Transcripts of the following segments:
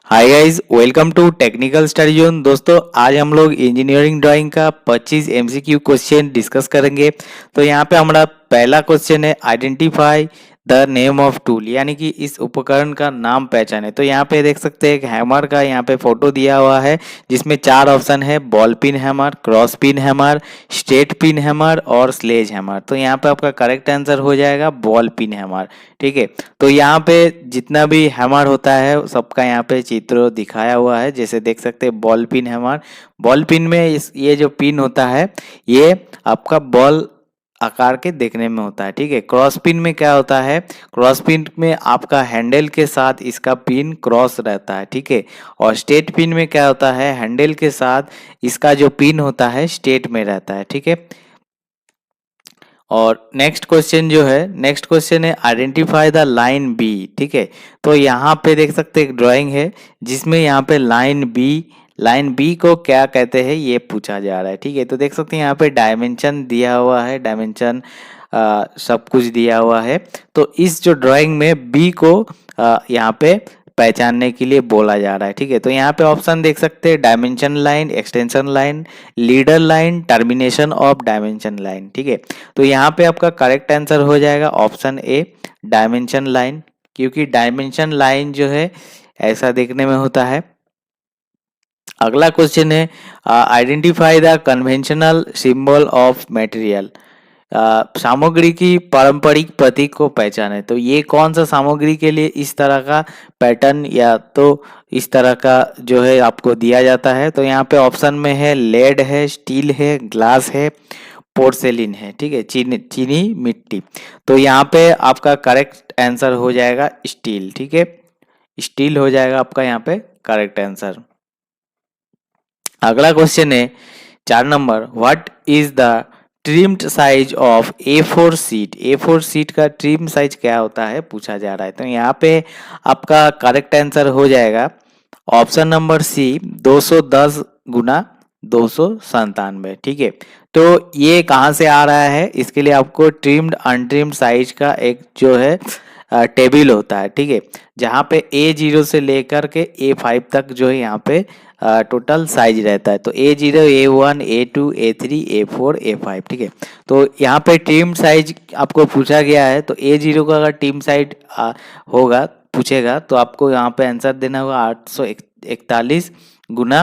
Hi guys, welcome to technical study zone. दोस्तों, आज हम लोग इंजीनियरिंग ड्राइंग का 25 एमसीक्यू क्वेश्चन डिस्कस करेंगे। तो यहाँ पे हमारा पहला क्वेश्चन है, identify the name of tool, यानी कि इस उपकरण का नाम पहचाने। तो यहाँ पे देख सकते हैं एक हैमर का यहाँ पे फोटो दिया हुआ है, जिसमें चार ऑप्शन है: ball peen hammer, cross peen hammer, straight pin hammer और स्लेज हैमर। तो यहाँ पे आपका करेक्ट आंसर हो जाएगा बॉल पिन हैमर। ठीक है, तो यहाँ पे जितना भी हैमर होता है सबका यहाँ पे चित्र दिखाया हुआ है। जैसे देख सकते हैं ball peen hammer, ball pin में ये जो पिन होता है ये आपका बॉल आकार के देखने में होता है। ठीक है, क्रॉस पिन में क्या होता है, क्रॉस पिन में आपका हैंडल के साथ इसका पिन क्रॉस रहता है। ठीक है, और स्ट्रेट पिन में क्या होता है, हैंडल के साथ इसका जो पिन होता है स्ट्रेट में रहता है। ठीक है, और नेक्स्ट क्वेश्चन जो है, नेक्स्ट क्वेश्चन है आइडेंटिफाई द लाइन बी। ठीक है, तो यहाँ पे देख सकते हैं एक ड्राइंग है जिसमें यहाँ पे लाइन बी को क्या कहते हैं ये पूछा जा रहा है। ठीक है, तो देख सकते हैं यहाँ पे डायमेंशन दिया हुआ है, डायमेंशन सब कुछ दिया हुआ है। तो इस जो ड्राइंग में बी को यहाँ पे पहचानने के लिए बोला जा रहा है। ठीक है, तो यहाँ पे ऑप्शन देख सकते हैं: dimension line, extension line, leader line, termination of dimension line. ठीक है, तो यहाँ पे आपका करेक्ट आंसर हो जाएगा ऑप्शन ए, डायमेंशन लाइन, क्योंकि डायमेंशन लाइन जो है ऐसा देखने में होता है। अगला क्वेश्चन है, identify the conventional symbol of material. सामग्री की पारंपरिक प्रतीक को पहचाने। तो ये कौन सा सामग्री के लिए इस तरह का पैटर्न या तो इस तरह का जो है आपको दिया जाता है। तो यहाँ पे ऑप्शन में है लेड है, स्टील है, ग्लास है, पोर्सेलिन है। ठीक है, चीनी चीनी मिट्टी। तो यहाँ पे आपका करेक्ट आंसर हो जाएगा स्टील। ठीक है, स्टील हो जाएगा आपका यहाँ पे करेक्ट आंसर। अगला क्वेश्चन है 4 number, what is the trimmed size of A4 seat. A4 seat का ट्रिम साइज क्या होता है पूछा जा रहा है। तो यहाँ पे आपका करेक्ट आंसर हो जाएगा ऑप्शन नंबर सी, 210 गुना 297। ठीक है, तो ये कहाँ से आ रहा है, इसके लिए आपको ट्रिम्ड अनट्रिम्ड साइज का एक जो है टेबल होता है। ठीक है, जहाँ पे A0 से लेकर के A5 तक जो है यहाँ पे टोटल साइज रहता है। तो A0, A1, A2, A3, A4, A5। ठीक है, तो यहाँ पे टीम साइज आपको पूछा गया है। तो A0 का अगर टीम साइज होगा पूछेगा तो आपको यहाँ पे आंसर देना होगा 841 गुना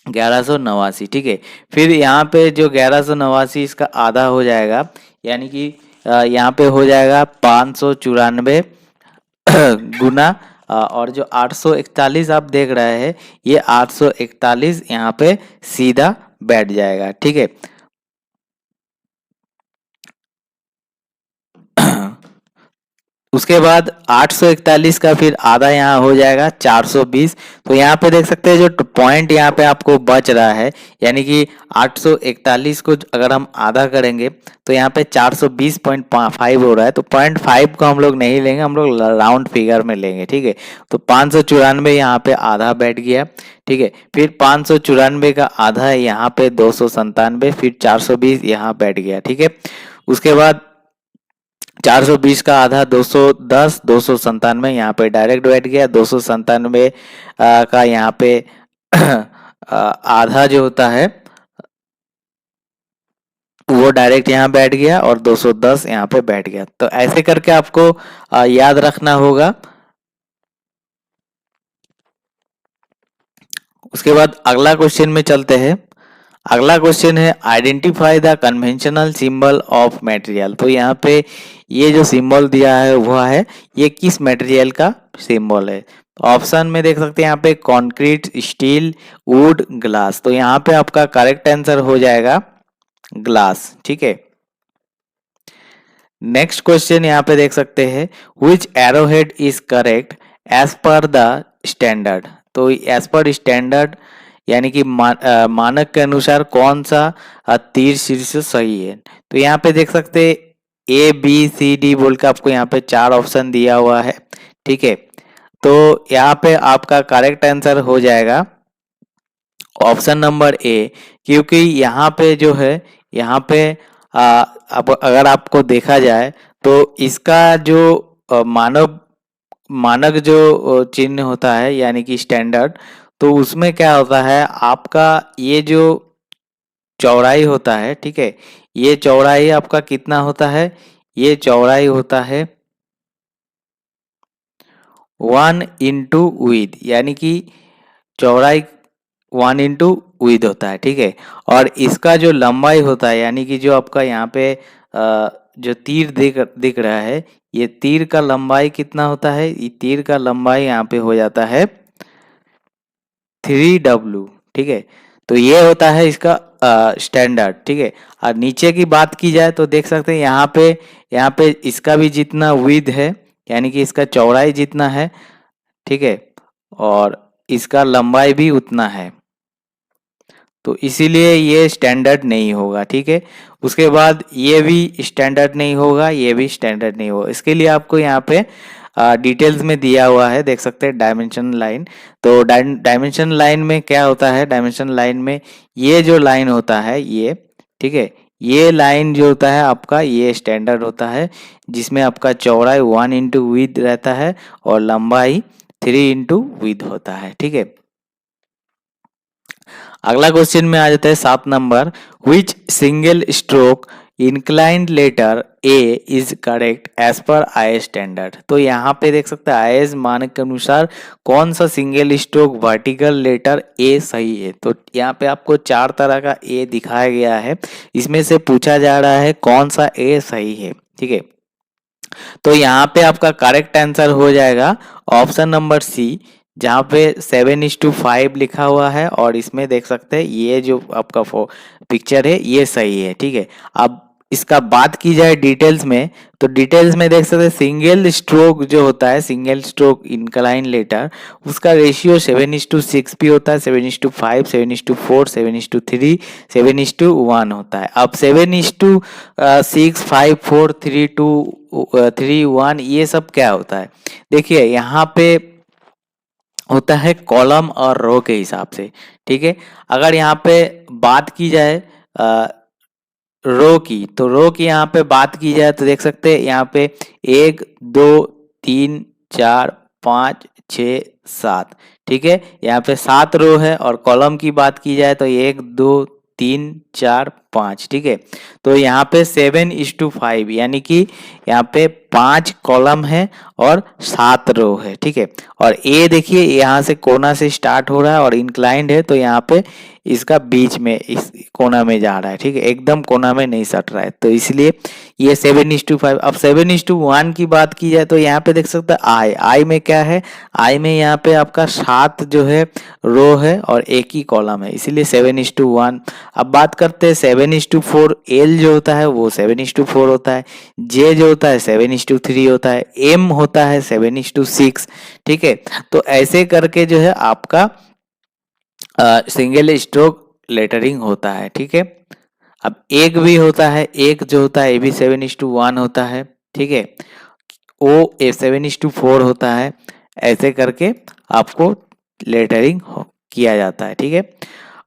1189। ठीक है, फिर यहाँ पे जो 1189 इसका आधा हो जाएगा, यानी कि यहाँ पे हो जाएगा 594 गुना और जो 841 आप देख रहे हैं ये 841 यहाँ पे सीधा बैठ जाएगा। ठीक है, उसके बाद 841 का फिर आधा यहाँ हो जाएगा 420। तो यहाँ पे देख सकते हैं जो पॉइंट यहाँ पे आपको बच रहा है, यानी कि 841 को अगर हम आधा करेंगे तो यहाँ पे 420.5 हो रहा है। तो 0.5 को हम लोग नहीं लेंगे, हम लोग राउंड फिगर में लेंगे। ठीक है, तो 594 यहाँ पे आधा बैठ गया। ठीक है, फिर 594 का आधा है यहाँ पे 297, फिर 420 यहाँ बैठ गया। ठीक है, उसके बाद 420 का आधा 210, 297 यहाँ पे डायरेक्ट बैठ गया। 297 का यहाँ पे आधा जो होता है वो डायरेक्ट यहाँ बैठ गया और 210 यहाँ पे बैठ गया। तो ऐसे करके आपको याद रखना होगा। उसके बाद अगला क्वेश्चन में चलते हैं। अगला क्वेश्चन है identify the conventional symbol of material. तो यहाँ पे ये जो सिंबल दिया है वो है, ये किस मटेरियल का सिंबल है। ऑप्शन में देख सकते हैं यहाँ पे कंक्रीट, स्टील, वुड, ग्लास। तो यहाँ पे आपका करेक्ट आंसर हो जाएगा ग्लास। ठीक है, नेक्स्ट क्वेश्चन यहाँ पे देख सकते हैं which arrowhead is correct as per the standard. तो एज पर स्टैंडर्ड यानी कि मानक के अनुसार कौन सा तीर शीर्ष सही है। तो यहाँ पे देख सकते हैं A B C D बोल के आपको यहाँ पे 4 ऑप्शन दिया हुआ है। ठीक है, तो यहाँ पे आपका करेक्ट आंसर हो जाएगा ऑप्शन नंबर ए, क्योंकि यहाँ पे जो है यहाँ पे अब अगर आपको देखा जाए तो इसका जो मानव मानक जो चिन्ह होता है यानी कि स्टैंडर्ड, तो उसमें क्या होता है आपका ये जो चौड़ाई होता है, ठीक है, ये चौड़ाई आपका कितना होता है, ये चौड़ाई होता है 1 इंटू विद, यानी कि चौड़ाई 1 इंटू विद होता है, ठीक है। और इसका जो लंबाई होता है यानी कि जो आपका यहाँ पे जो तीर दिख दिख रहा है, ये तीर का लंबाई कितना होता है, ये तीर का लंबाई यहाँ पे हो जाता है 3W, ठीक है। तो ये होता है इसका स्टैंडर्ड, ठीक है। और नीचे की बात की जाए तो देख सकते हैं यहाँ पे इसका भी जितना विड्थ है यानी कि इसका चौड़ाई जितना है, ठीक है, और इसका लंबाई भी उतना है, तो इसीलिए ये स्टैंडर्ड नहीं होगा, ठीक है। उसके बाद ये भी स्टैंडर्ड नहीं होगा, ये भी स्टैंडर्ड नहीं होगा। इसके लिए आपको यहाँ पे डिटेल्स में दिया हुआ है, देख सकते हैं डायमेंशन लाइन। तो डायमेंशन लाइन में क्या होता है, डायमेंशन लाइन में ये जो लाइन होता है ये, ठीक है, ये लाइन जो होता है आपका ये स्टैंडर्ड होता है, जिसमें आपका चौड़ाई 1 इंटू विड्थ रहता है और लंबाई 3 इंटू विड्थ होता है, ठीक है। अगला क्वेश्चन में आ जाता है 7 number, which single stroke inclined letter A is correct as per I standard. तो यहाँ पे देख सकते हैं आई मानक के अनुसार कौन सा single stroke vertical letter A सही है। तो यहाँ पे आपको 4 तरह का ए दिखाया गया है, इसमें से पूछा जा रहा है कौन सा ए सही है, ठीक है। तो यहाँ पे आपका करेक्ट आंसर हो जाएगा ऑप्शन नंबर सी, जहाँ पे 7:5 लिखा हुआ है और इसमें देख सकते हैं ये जो आपका पिक्चर है ये सही है, ठीक है। अब इसका बात की जाए डिटेल्स में, तो डिटेल्स में देख सकते हैं सिंगल स्ट्रोक जो होता है, सिंगल स्ट्रोक इंक्लाइन लेटर, उसका रेशियो 7:6 भी होता है, 7:5, 7:4, 7:3, 7:1 होता है। अब 7:6, 5, 4, 3, 2, 3, 1 ये सब क्या होता है, देखिए यहाँ पे होता है कॉलम और रो के हिसाब से, ठीक है। अगर यहाँ पे बात की जाए रो की, तो रो की यहाँ पे बात की जाए तो देख सकते हैं यहाँ पे 1, 2, 3, 4, 5, 6, 7, ठीक है। यहाँ पे 7 रो है और कॉलम की बात की जाए तो 1, 2, 3, 4, 5, ठीक है। तो यहाँ पे 7:5 यानी कि यहाँ पे 5 कॉलम है और 7 रो है, ठीक है। और ए देखिए यहाँ से कोना से स्टार्ट हो रहा है और इंक्लाइंड है, तो यहाँ पे इसका बीच में इस कोना में जा रहा है, ठीक है, एकदम कोना में नहीं सट रहा है, तो इसलिए ये 7:5। अब 7:1 की बात की जाए तो यहाँ पे देख सकते हैं आई में क्या है, आई में यहाँ पे आपका 7 जो है रो है और एक ही कॉलम है, इसीलिए 7:1। अब बात करते हैं 7:4, एल जो होता है वो 7:4 होता है, जे जो होता है 7:3 होता है, एम होता है 7:6, ठीक है। तो ऐसे करके जो है आपका सिंगल स्ट्रोक लेटरिंग होता है, ठीक है। अब एक भी होता है, एक जो होता है ये भी 7:1 होता है, ठीक है। ओ ए 7:4 होता है, ऐसे करके आपको लेटरिंग किया जाता है, ठीक है।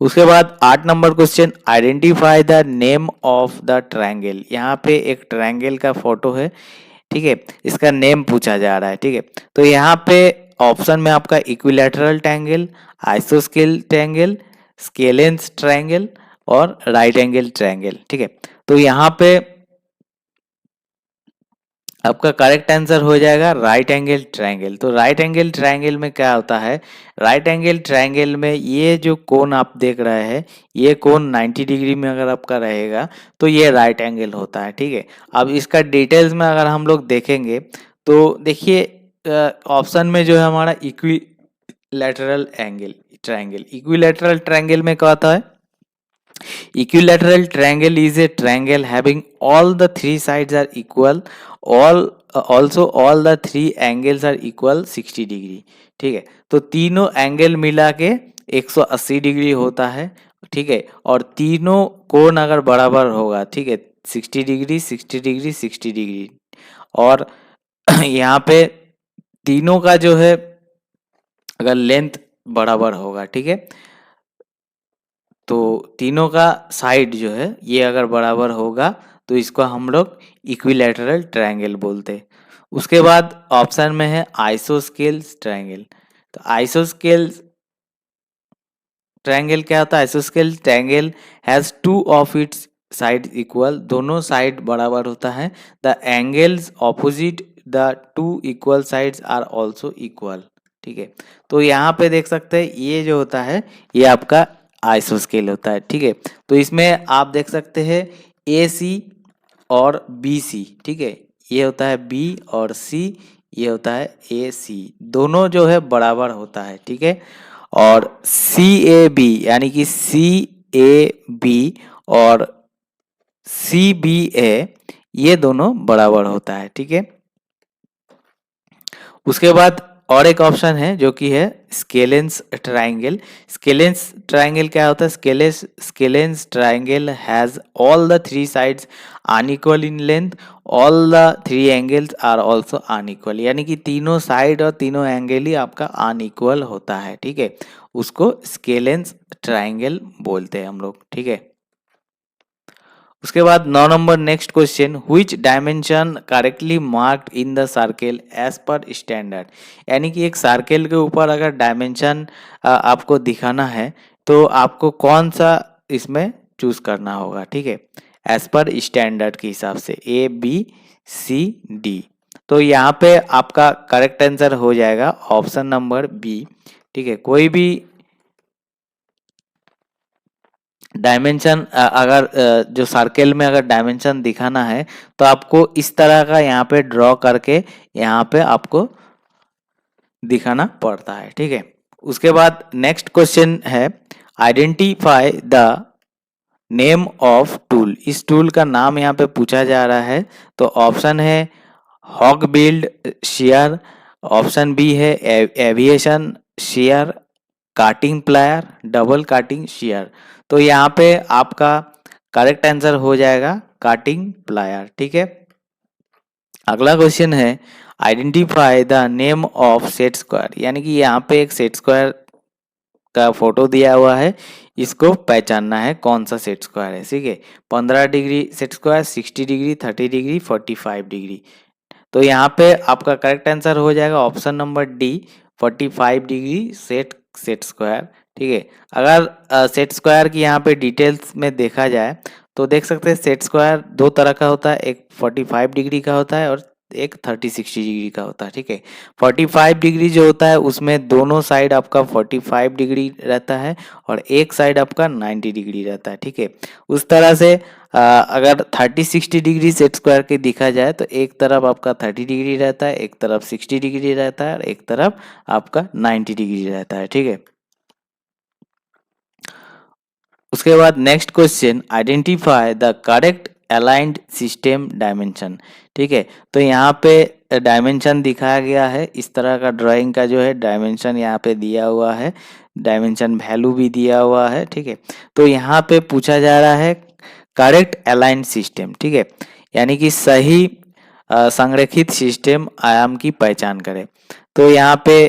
उसके बाद 8 number question, identify the name of the triangle. यहाँ पे एक ट्रायंगल का फोटो है, ठीक है, इसका नेम पूछा जा रहा है, ठीक है। तो यहाँ पे ऑप्शन में आपका इक्विलैटरल ट्रायंगल, आइसोस्केल ट्रायंगल, स्केलेंस ट्रायंगल और राइट एंगल ट्रायंगल, ठीक है। तो यहाँ पे आपका करेक्ट आंसर हो जाएगा राइट एंगल ट्रायंगल। तो राइट एंगल ट्रायंगल में क्या होता है, राइट एंगल ट्रायंगल में ये जो कोण आप देख रहे हैं, ये कोण 90 डिग्री में अगर आपका रहेगा तो ये राइट एंगल होता है, ठीक है। अब इसका डिटेल्स में अगर हम लोग देखेंगे तो देखिए ऑप्शन में जो है हमारा equilateral angle triangle, equilateral triangle में क्या होता है, equilateral triangle is a triangle having all the three sides are equal, all also all the three angles are equal 60 degree, ठीक है। तो तीनों एंगल मिला के 180 डिग्री होता है, ठीक है। और तीनों कोण अगर बराबर होगा, ठीक है, 60 डिग्री 60 डिग्री 60 डिग्री, और यहाँ पे तीनों का जो है अगर लेंथ बराबर होगा, ठीक है, तो तीनों का साइड जो है ये अगर बराबर होगा तो इसको हम लोग इक्विलैटरल ट्रायंगल बोलते हैं। उसके बाद ऑप्शन में है आइसोस्केल्स ट्रायंगल। तो आइसोस्केल्स ट्रायंगल क्या होता है? आइसोस्केल triangle has two of its side equal, दोनों साइड बराबर होता है। The angles opposite the two equal sides are also equal. ठीक है, तो यहाँ पे देख सकते हैं ये जो होता है ये आपका आइसोस्केल होता है। ठीक है, तो इसमें आप देख सकते हैं ए सी और बी सी। ठीक है, ये होता है बी और सी, ये होता है ए सी, दोनों जो है बराबर होता है। ठीक है, और सी ए बी यानी कि सी ए बी और सी बी ए ये दोनों बराबर होता है। ठीक है, उसके बाद और एक ऑप्शन है जो कि है स्केलेंस ट्रायंगल। स्केलेंस ट्रायंगल क्या होता है? Scalene triangle has all the three sides unequal in length, all the three angles are also unequal, यानी कि तीनों साइड और तीनों एंगल ही आपका अनइक्वल होता है। ठीक है, उसको स्केलेंस ट्रायंगल बोलते हैं हम लोग। ठीक है, उसके बाद 9 number next question, which dimension correctly marked in the circle as per standard. यानी कि एक सर्कल के ऊपर अगर डायमेंशन आपको दिखाना है तो आपको कौन सा इसमें चूज करना होगा। ठीक है, एज पर स्टैंडर्ड के हिसाब से ए बी सी डी। तो यहाँ पे आपका करेक्ट आंसर हो जाएगा ऑप्शन नंबर बी। ठीक है, कोई भी डायमेंशन अगर जो सर्कल में अगर डायमेंशन दिखाना है तो आपको इस तरह का यहाँ पे ड्रॉ करके यहाँ पे आपको दिखाना पड़ता है। ठीक है, उसके बाद नेक्स्ट क्वेश्चन है identify the name of tool. इस टूल का नाम यहाँ पे पूछा जा रहा है। तो ऑप्शन है hawk billed shear, option b है aviation shear, cutting plier, double cutting shear. तो यहाँ पे आपका करेक्ट आंसर हो जाएगा काटिंग प्लायर। ठीक है, अगला क्वेश्चन है identify the name of set square. यानी कि यहाँ पे एक सेट स्क्वायर का फोटो दिया हुआ है, इसको पहचानना है कौन सा सेट स्क्वायर है। ठीक है, 15 degree set square, 60 degree, 30 degree, 45 degree. तो यहाँ पे आपका करेक्ट आंसर हो जाएगा option number D, 45 degree set set square. ठीक है, अगर सेट स्क्वायर की यहाँ पे डिटेल्स में देखा जाए तो देख सकते हैं सेट स्क्वायर दो तरह का होता है, एक 45 डिग्री का होता है और एक 30-60 डिग्री का होता है। ठीक है, 45 डिग्री जो होता है उसमें दोनों साइड आपका 45 डिग्री रहता है और एक साइड आपका 90 डिग्री रहता है। ठीक है, उस तरह से अगर 30-60 डिग्री सेट स्क्वायर के दिखा जाए तो एक तरफ आपका 30 डिग्री रहता है, एक तरफ 60 डिग्री रहता है और एक तरफ आपका 90 डिग्री रहता है। ठीक है, उसके बाद next question identify the correct aligned system dimension. ठीक है, तो यहाँ पे डायमेंशन दिखाया गया है, इस तरह का ड्राइंग का जो है डायमेंशन यहाँ पे दिया हुआ है, डायमेंशन वैल्यू भी दिया हुआ है। ठीक है, तो यहाँ पे पूछा जा रहा है करेक्ट अलाइंड सिस्टम। ठीक है, यानी कि सही संरेखित सिस्टम आयाम की पहचान करें। तो यहाँ पे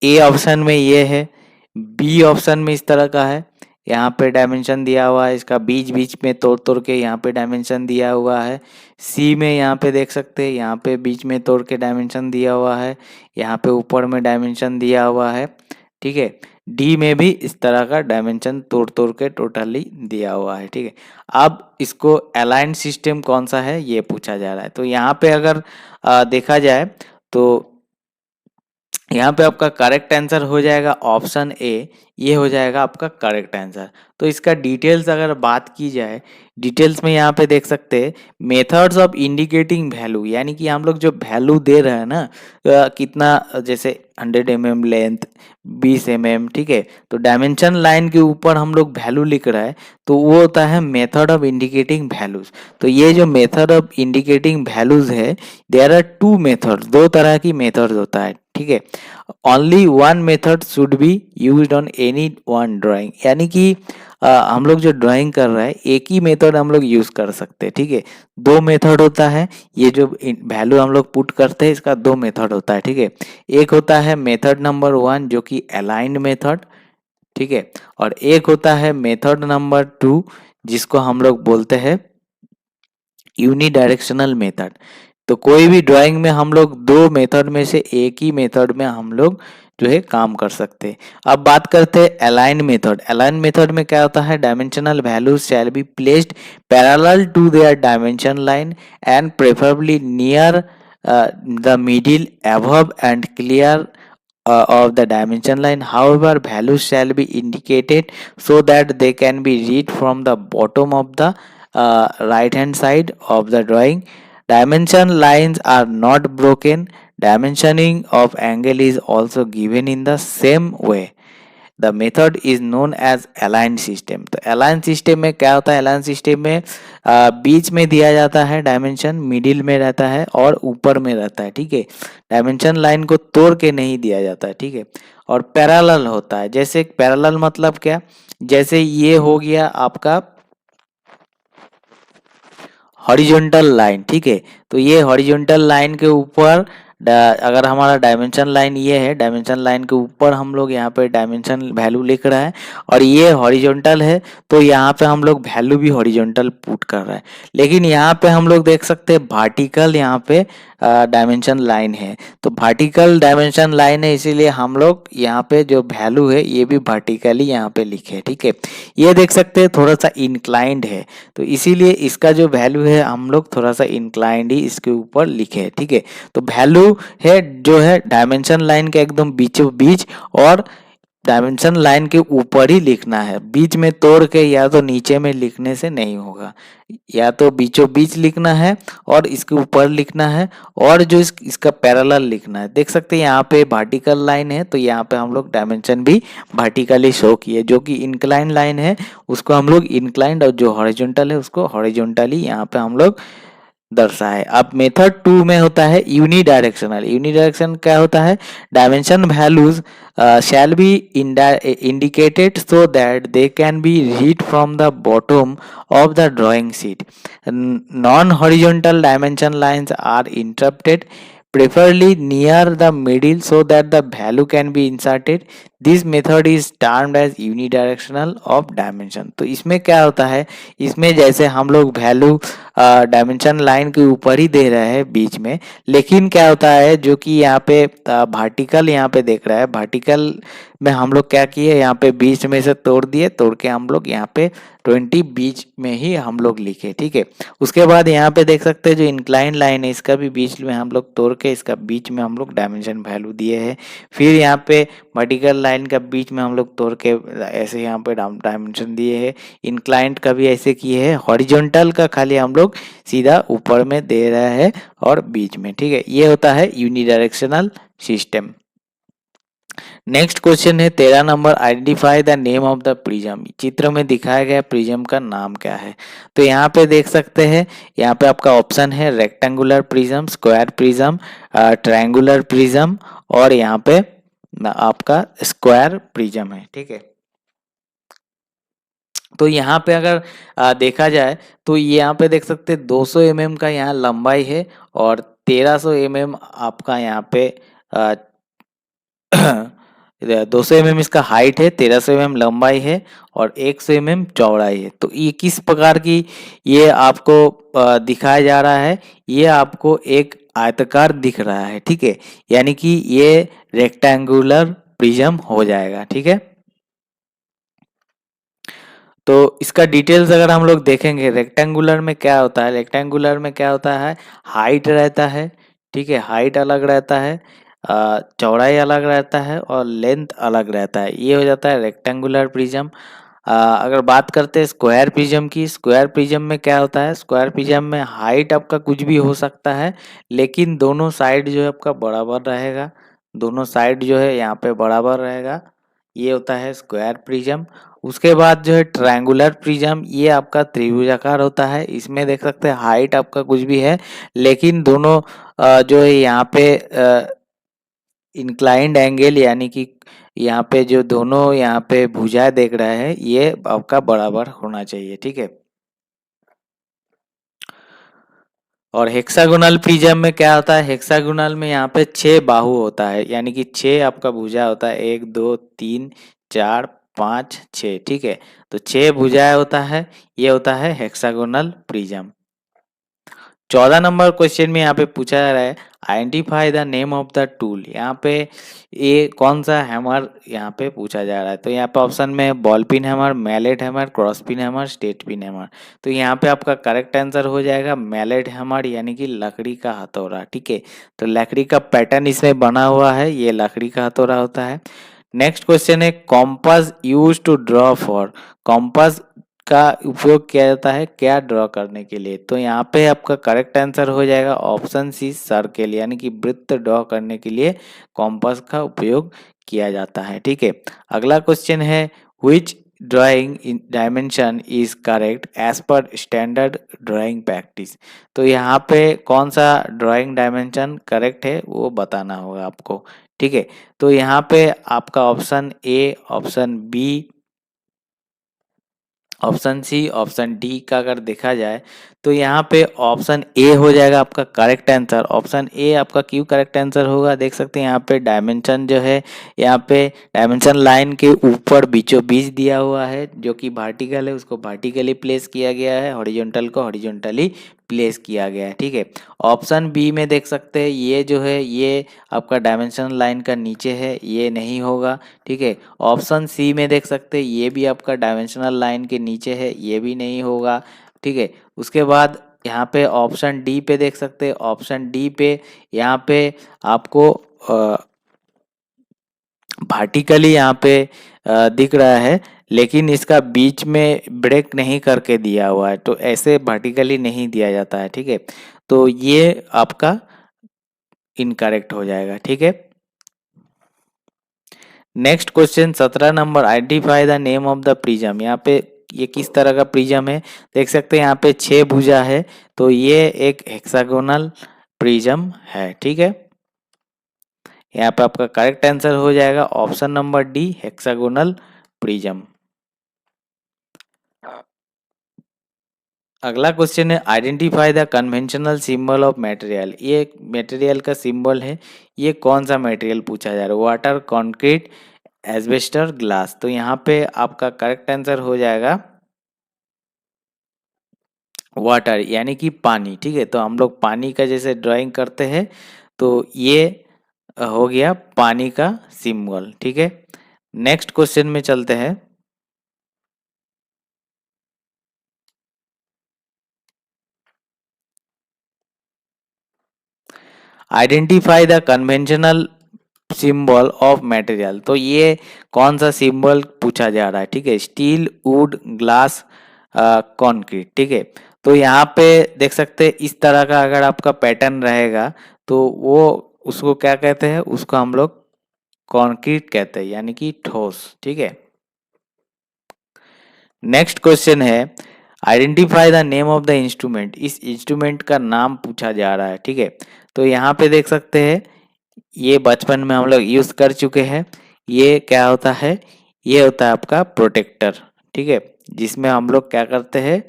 ए ऑप्शन में ये है, बी ऑप्शन में इस तरह का है, यहाँ पे डायमेंशन दिया हुआ है, इसका बीच बीच में तोड़ तोड़ के यहाँ पे डायमेंशन दिया हुआ है। सी में यहाँ पे देख सकते हैं, यहाँ पे बीच में तोड़ के डायमेंशन दिया हुआ है, यहाँ पे ऊपर में डायमेंशन दिया हुआ है। ठीक है, डी में भी इस तरह का डायमेंशन तोड़ तोड़ के टोटली दिया हुआ है। ठीक है, अब इसको अलाइंड सिस्टम कौन सा है ये पूछा जा रहा है। तो यहाँ पे अगर देखा जाए तो यहाँ पे आपका करेक्ट आंसर हो जाएगा ऑप्शन ए, ये हो जाएगा आपका करेक्ट आंसर। तो इसका डिटेल्स अगर बात की जाए, डिटेल्स में यहाँ पे देख सकते हैं मेथड्स ऑफ इंडिकेटिंग वैल्यू, यानी कि हम लोग जो वैल्यू दे रहे हैं ना कितना, जैसे 100 mm लेंथ, 20 mm। ठीक है, तो डायमेंशन लाइन के ऊपर हम लोग वैल्यू लिख रहा है तो वो होता है मेथड ऑफ इंडिकेटिंग वैल्यूज। तो ये जो मेथड ऑफ इंडिकेटिंग वैल्यूज है, देयर आर टू मेथड, दो तरह की मेथड होता है। ठीक है, only one method should be used on any one drawing, यानी कि हम लोग जो ड्राइंग कर रहे हैं एक ही मेथड हम लोग यूज कर सकते हैं। ठीक है, दो मेथड होता है, ये जो वैल्यू हम लोग पुट करते हैं इसका दो मेथड होता है। ठीक है, एक होता है मेथड नंबर 1 जो कि अलाइंड मेथड। ठीक है, और एक होता है मेथड नंबर 2 जिसको हम लोग बोलते हैं यूनिडायरेक्शनल मेथड। तो कोई भी ड्राइंग में हम लोग दो मेथड में से एक ही मेथड में हम लोग जो है काम कर सकते हैं। अब बात करते हैं अलाइन मेथड। अलाइन मेथड में क्या होता है, dimensional values shall be placed parallel to their dimension line and preferably near the middle above and clear of the dimension line. However, values shall be indicated so that they can be read from the bottom of the right hand side of the drawing. Dimension lines are not broken. Dimensioning of angle is also given in the same way. The method is known as align system. तो align system में क्या होता है, align system में बीच में दिया जाता है डायमेंशन, मिडिल में रहता है और ऊपर में रहता है, ठीक है। डायमेंशन लाइन को तोड़ के नहीं दिया जाता है, ठीक है। और पैरेलल होता है, जैसे पैरेलल मतलब क्या, जैसे ये हो गया आपका हॉरिजॉन्टल लाइन, ठीक है। तो ये हॉरिजॉन्टल लाइन के ऊपर अगर हमारा डायमेंशन लाइन ये है, डायमेंशन लाइन के ऊपर हम लोग यहाँ पे डायमेंशन वैल्यू लिख रहा है और ये हॉरिजॉन्टल है, तो यहाँ पे हम लोग वैल्यू भी हॉरिजॉन्टल पुट कर रहा है। लेकिन यहाँ पे हम लोग देख सकते हैं वर्टिकल यहाँ पे डायमेंशन लाइन है, तो वर्टिकल डायमेंशन लाइन है, इसीलिए हम लोग यहाँ पे जो वैल्यू है ये भी वर्टिकली यहाँ पे लिखे, ठीक है। ये देख सकते हैं थोड़ा सा इंक्लाइंड है, तो इसीलिए इसका जो वैल्यू है हम लोग थोड़ा सा इंक्लाइंड ही इसके ऊपर लिखे, ठीक है। तो वैल्यू है जो है डायमेंशन लाइन के एकदम बीचों बीच और डायमेंशन लाइन के ऊपर ही लिखना है, बीच में तोड़ के या तो नीचे में लिखने से नहीं होगा, या तो बीचों बीच लिखना है और इसके ऊपर लिखना है और जो इसका पैरेलल लिखना है। देख सकते हैं यहाँ पे वर्टिकल लाइन है, तो यहाँ पे हम लोग डायमेंशन भी वर्टिकली शो किए, जो कि इंक्लाइन लाइन है उसको हम लोग इंक्लाइंड और जो हॉरिजॉन्टल है उसको हॉरिजॉन्टली यहाँ पे हम लोग दर्शाए। अब मेथड 2 में होता है यूनिडायरेक्शनल। यूनिडायरेक्शन क्या होता है, dimension values shall be indicated so that they can be read from the bottom of the drawing sheet. Non-horizontal dimension lines are interrupted preferably near the middle so that the value can be inserted. This method is termed as unidirectional of dimension. तो इसमें क्या होता है, इसमें जैसे हम लोग value dimension line के ऊपर ही दे रहे हैं बीच में, लेकिन क्या होता है जो कि यहाँ पे वर्टिकल यहाँ पे देख रहा है, वर्टिकल में हम लोग क्या किए, यहाँ पे बीच में से तोड़ दिए, तोड़ के हम लोग यहाँ पे 20 बीच में ही हम लोग लिखे, ठीक है। उसके बाद यहाँ पे देख सकते हैं जो इंक्लाइन लाइन है इसका भी बीच में हम लोग तोड़ के इसका बीच में हम लोग डायमेंशन वैल्यू दिए हैं। फिर यहाँ पे वर्टिकल लाइन का बीच में हम लोग तोड़ के ऐसे यहाँ पे डायमेंशन दिए हैं। इंक्लाइंट का भी ऐसे किए हैं, हॉरिजॉन्टल का खाली हम लोग सीधा ऊपर में दे रहे हैं और बीच में, ठीक है। ये होता है यूनिडायरेक्शनल सिस्टम। नेक्स्ट क्वेश्चन है 13 number, identify the name of the prism. चित्र में दिखाया गया प्रिज्म का नाम क्या है। तो यहाँ पे देख सकते हैं, यहाँ पे आपका ऑप्शन है rectangular prism, square prism, triangular prism और यहाँ पे आपका स्क्वायर प्रिज्म है, ठीक है। तो यहाँ पे अगर देखा जाए तो यहाँ पे देख सकते हैं 200 mm का यहाँ लंबाई है और 1300 mm आपका यहाँ पे 200 mm इसका हाइट है, 1300 mm लंबाई है और 100 mm चौड़ाई है। तो ये किस प्रकार की ये आपको दिखाया जा रहा है, ये आपको एक आयताकार दिख रहा है, ठीक है। यानी कि ये रेक्टेंगुलर प्रिज्म हो जाएगा, ठीक है। तो इसका डिटेल्स अगर हम लोग देखेंगे, रेक्टेंगुलर में क्या होता है, रेक्टेंगुलर में क्या होता है, हाइट रहता है, ठीक है, हाइट अलग रहता है, चौड़ाई अलग रहता है और लेंथ अलग रहता है, ये हो जाता है रेक्टेंगुलर प्रिज्म। अगर बात करते हैं स्क्वायर प्रिज्म की, स्क्वायर प्रिज्म में क्या होता है, स्क्वायर प्रिज्म में हाइट आपका कुछ भी हो सकता है, लेकिन दोनों साइड जो है आपका बराबर रहेगा, दोनों साइड जो है यहाँ पे बराबर रहेगा, ये होता है स्क्वायर प्रिज्म। उसके बाद जो है ट्रायंगुलर प्रिज्म, ये आपका त्रिभुजाकार होता है, इसमें देख सकते हैं हाइट आपका कुछ भी है, लेकिन दोनों जो है यहाँ पे इंक्लाइंड एंगल यानी कि यहाँ पे जो दोनों यहाँ पे भुजाएं देख रहे हैं ये आपका बराबर होना चाहिए, ठीक है। और हेक्सागोनल प्रिज्म में क्या होता है, हेक्सागोनल में यहाँ पे 6 बाहु होता है, यानी कि 6 आपका भुजा होता है, 1 2 3 4 5 6, ठीक है। तो 6 भुजाएं होता है, ये होता है हेक्सागोनल प्रिज्म। 14 नंबर क्वेश्चन में यहाँ पे पूछा जा रहा है identify the name of the tool. यहाँ पे ये कौन सा हैमर यहाँ पे पूछा जा रहा है। तो यहाँ पे ऑप्शन में ball peen hammer, mallet hammer, cross peen hammer, straight peen hammer. तो यहाँ पे आपका करेक्ट आंसर हो जाएगा मैलेट हैमर, यानी कि लकड़ी का हथौड़ा। ठीक है, तो लकड़ी का पैटर्न इसमें बना हुआ है, ये लकड़ी का हथौड़ा होता है। नेक्स्ट क्वेश्चन है compass use to draw for. Compass का उपयोग किया जाता है क्या ड्रॉ करने के लिए। तो यहाँ पे आपका करेक्ट आंसर हो जाएगा ऑप्शन सी सर्कल, यानी कि वृत्त ड्रॉ करने के लिए कॉम्पास का उपयोग किया जाता है। ठीक है, अगला क्वेश्चन है which drawing in dimension is correct as per standard drawing practice. तो यहाँ पे कौन सा ड्राइंग डायमेंशन करेक्ट है वो बताना होगा आपको। ठीक है, तो यहाँ पे आपका option A, option B, option C, option D का अगर देखा जाए तो यहाँ पे ऑप्शन ए हो जाएगा आपका करेक्ट आंसर। ऑप्शन ए आपका क्यों करेक्ट आंसर होगा, देख सकते हैं यहाँ पे डायमेंशन जो है, यहाँ पे डायमेंशन लाइन के ऊपर बीचों बीच दिया हुआ है, जो कि वर्टिकल है उसको वर्टिकली प्लेस किया गया है, हॉरिजॉन्टल को हॉरिजॉन्टली प्लेस किया गया है। ठीक है, ऑप्शन बी में देख सकते हैं ये जो है ये आपका डायमेंशन लाइन का नीचे है, ये नहीं होगा। ठीक है, ऑप्शन सी में देख सकते हैं ये भी आपका डायमेंशनल लाइन के नीचे है, ये भी नहीं होगा। ठीक है, उसके बाद यहाँ पे ऑप्शन डी पे देख सकते हैं, ऑप्शन डी पे यहाँ पे आपको वर्टिकली यहाँ पे दिख रहा है, लेकिन इसका बीच में ब्रेक नहीं करके दिया हुआ है, तो ऐसे वर्टिकली नहीं दिया जाता है। ठीक है, तो ये आपका इनकरेक्ट हो जाएगा। ठीक है, next question 17 number identify the name of the prism. यहाँ पे ये किस तरह का प्रिज्म है, देख सकते हैं यहाँ पे 6 भुजा है, तो ये एक हेक्सागोनल प्रिज्म है। ठीक है, यहाँ पे आपका करेक्ट आंसर हो जाएगा option number D, hexagonal prism. अगला क्वेश्चन है identify the conventional symbol of material. ये मटेरियल का सिंबल है, ये कौन सा मटेरियल पूछा जा रहा है, वाटर, कंक्रीट, एस्बेस्टर, ग्लास। तो यहाँ पे आपका करेक्ट आंसर हो जाएगा वाटर, यानी कि पानी। ठीक है, तो हम लोग पानी का जैसे ड्राइंग करते हैं, तो ये हो गया पानी का सिंबल। ठीक है, नेक्स्ट क्वेश्चन में चलते हैं। Identify the conventional symbol of material. तो ये कौन सा सिंबल पूछा जा रहा है। ठीक है, स्टील, वुड, ग्लास, कंक्रीट। ठीक है, तो यहाँ पे देख सकते हैं इस तरह का अगर आपका पैटर्न रहेगा तो वो उसको क्या कहते हैं, उसको हम लोग कंक्रीट कहते हैं, यानी कि ठोस। ठीक है, नेक्स्ट क्वेश्चन है identify the name of the instrument. इस इंस्ट्रूमेंट का नाम पूछा जा रहा है। ठीक है, तो यहाँ पे देख सकते हैं ये बचपन में हम लोग यूज कर चुके हैं। ये क्या होता है, ये होता है आपका प्रोटेक्टर। ठीक है, जिसमें हम लोग क्या करते हैं,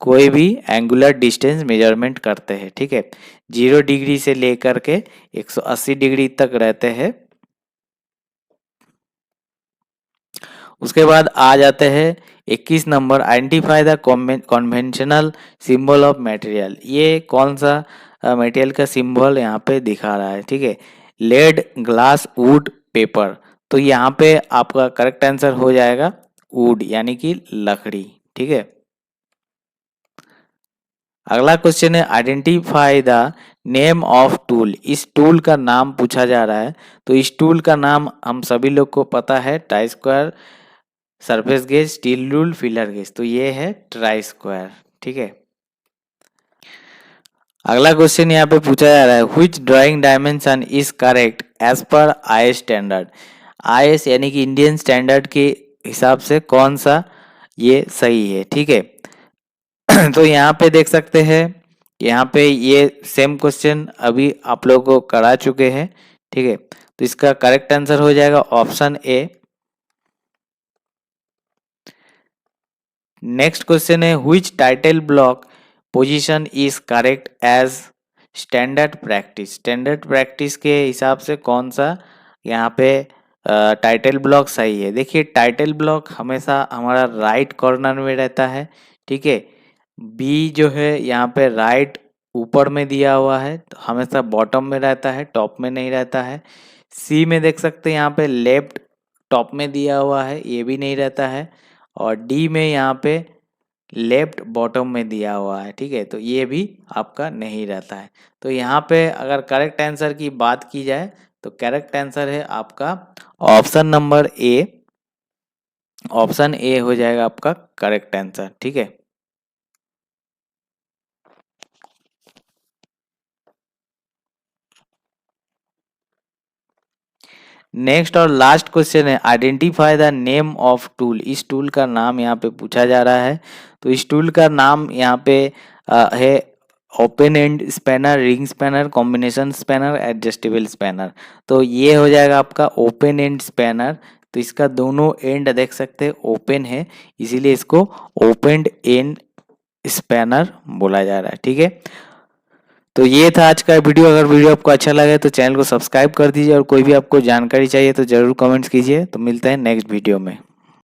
कोई भी एंगुलर डिस्टेंस मेजरमेंट करते हैं। ठीक है, 0 डिग्री से लेकर के 180 डिग्री तक रहते हैं। उसके बाद आ जाते हैं 21 number identify the conventional symbol of material. ये कौन सा मटेरियल का सिंबल यहाँ पे दिखा रहा है। ठीक है, लेड, ग्लास, वुड, पेपर। तो यहाँ पे आपका करेक्ट आंसर हो जाएगा वुड, यानी कि लकड़ी। ठीक है, अगला क्वेश्चन है identify the name of tool. इस टूल का नाम पूछा जा रहा है। तो इस टूल का नाम हम सभी लोग को पता है, tie square, surface gauge, steel rule, filler gauge. तो ये है ट्राई स्क्वायर। ठीक है, अगला क्वेश्चन यहाँ पे पूछा जा रहा है which drawing dimension is correct as per I standard. आई यानी कि इंडियन स्टैंडर्ड के हिसाब से कौन सा ये सही है। ठीक है, तो यहाँ पे देख सकते हैं, यहाँ पे ये सेम क्वेश्चन अभी आप लोगों को करा चुके हैं। ठीक है, तो इसका करेक्ट आंसर हो जाएगा ऑप्शन ए। नेक्स्ट क्वेश्चन है which title block position is correct as standard practice. Standard practice के हिसाब से कौन सा यहाँ पे टाइटल ब्लॉक सही है। देखिए टाइटल ब्लॉक हमेशा हमारा राइट कॉर्नर में रहता है। ठीक है, बी जो है यहाँ पे राइट ऊपर में दिया हुआ है, तो हमेशा बॉटम में रहता है, टॉप में नहीं रहता है। सी में देख सकते हैं यहाँ पे लेफ्ट टॉप में दिया हुआ है, ये भी नहीं रहता है। और डी में यहाँ पे लेफ्ट बॉटम में दिया हुआ है, ठीक है, तो ये भी आपका नहीं रहता है। तो यहाँ पे अगर करेक्ट आंसर की बात की जाए तो करेक्ट आंसर है आपका option number A. Option A हो जाएगा आपका करेक्ट आंसर, ठीक है। नेक्स्ट और लास्ट क्वेश्चन है identify the name of tool. इस टूल का नाम यहाँ पे पूछा जा रहा है। तो इस टूल का नाम यहाँ पे है open end spanner, ring spanner, combination spanner, adjustable spanner. तो ये हो जाएगा आपका ओपन एंड स्पैनर। तो इसका दोनों एंड देख सकते हैं ओपन है, इसीलिए इसको ओपन एंड स्पैनर बोला जा रहा है, ठीक है। तो ये था आज का वीडियो। अगर वीडियो आपको अच्छा लगे तो चैनल को सब्सक्राइब कर दीजिए और कोई भी आपको जानकारी चाहिए तो जरूर कमेंट्स कीजिए। तो मिलते हैं नेक्स्ट वीडियो में।